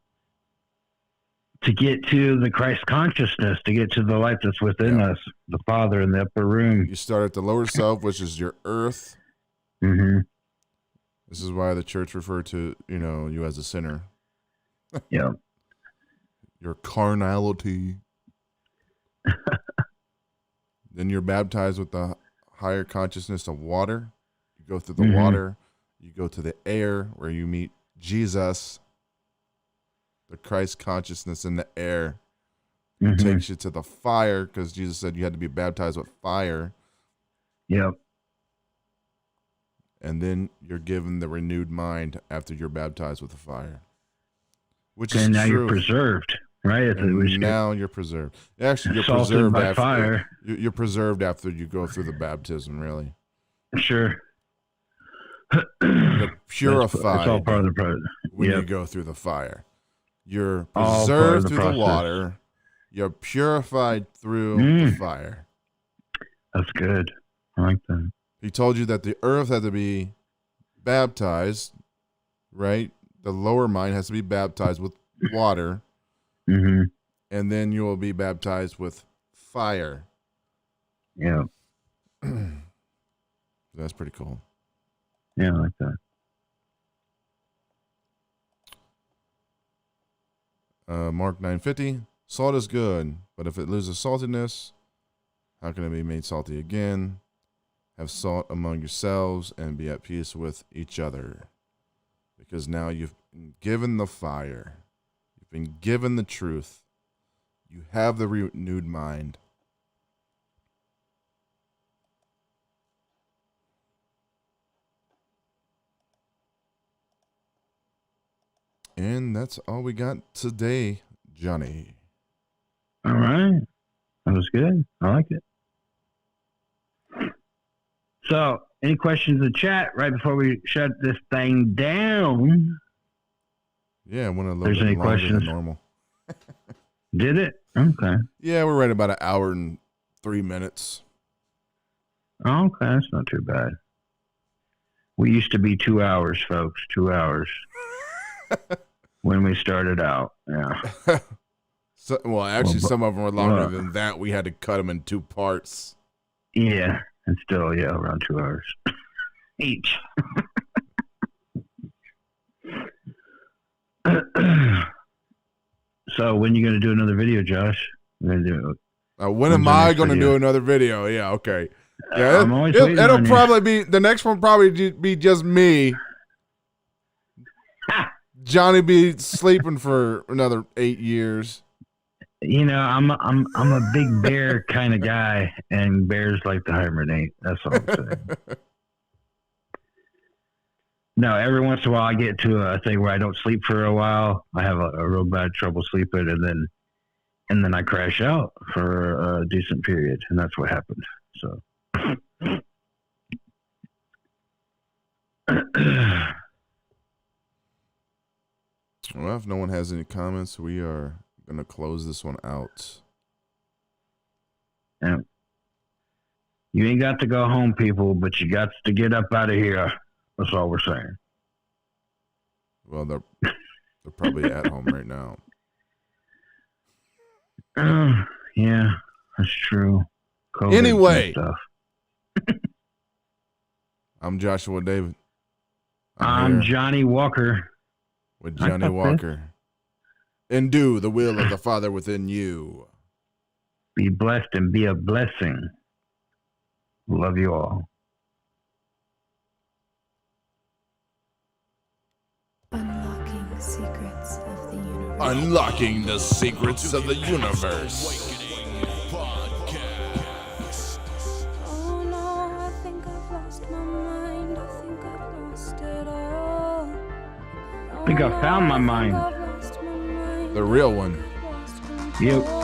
to get to the Christ consciousness, to get to the light that's within us, the Father in the upper room. You start at the lower self, which is your earth. Mm-hmm. This is why the church referred to, you as a sinner. Yeah. Your carnality. Then you're baptized with the higher consciousness of water. You go through the water. You go to the air where you meet Jesus. The Christ consciousness in the air takes you to the fire, because Jesus said you had to be baptized with fire. Yep. And then you're given the renewed mind after you're baptized with the fire. Which and is now true. You're preserved, right? And now you're preserved. Actually, you're preserved after fire. You're preserved after you go through the baptism, really. Sure. You're purified. It's all part of the process. When you go through the fire. You're preserved through the water. You're purified through the fire. That's good. I like that. He told you that the earth had to be baptized, right? The lower mind has to be baptized with water. Mm-hmm. And then you will be baptized with fire. Yeah. That's pretty cool. Yeah, I like that. Mark 9:50. Salt is good, but if it loses saltiness, how can it be made salty again? Have salt among yourselves and be at peace with each other. Because now you've been given the fire. You've been given the truth. You have the renewed mind. And that's all we got today, Johnny. All right. That was good. I like it. So, any questions in the chat right before we shut this thing down? Yeah, I went a little bit longer than normal. Did it? Okay. Yeah, we're right about an hour and 3 minutes. Oh, okay, that's not too bad. We used to be 2 hours, folks. 2 hours. When we started out, yeah. Some of them were longer than that. We had to cut them in 2 parts. Yeah, and still, around 2 hours each. So, when are you going to do another video, Josh? When am I going to do another video? Yeah, okay. Yeah, I'm always waiting it'll on probably you. be the next one. Probably be just me. Johnny be sleeping for another 8 years. I'm a big bear kind of guy, and bears like to hibernate. That's all I'm saying. No, every once in a while I get to a thing where I don't sleep for a while. I have a real bad trouble sleeping, and then I crash out for a decent period, and that's what happened. So. Well, if no one has any comments, we are going to close this one out. Yeah. You ain't got to go home, people, but you got to get up out of here. That's all we're saying. Well, they're probably at home right now. Yeah, that's true. COVID anyway, stuff. I'm Joshua David. I'm Johnny Walker. With Johnny Walker. And do the will of the Father within you. Be blessed and be a blessing. Love you all. Unlocking the secrets of the universe. Unlocking the secrets of the universe. Oh no, I think I've lost my mind. I think I've lost it all. I think I found my mind. The real one. Yep.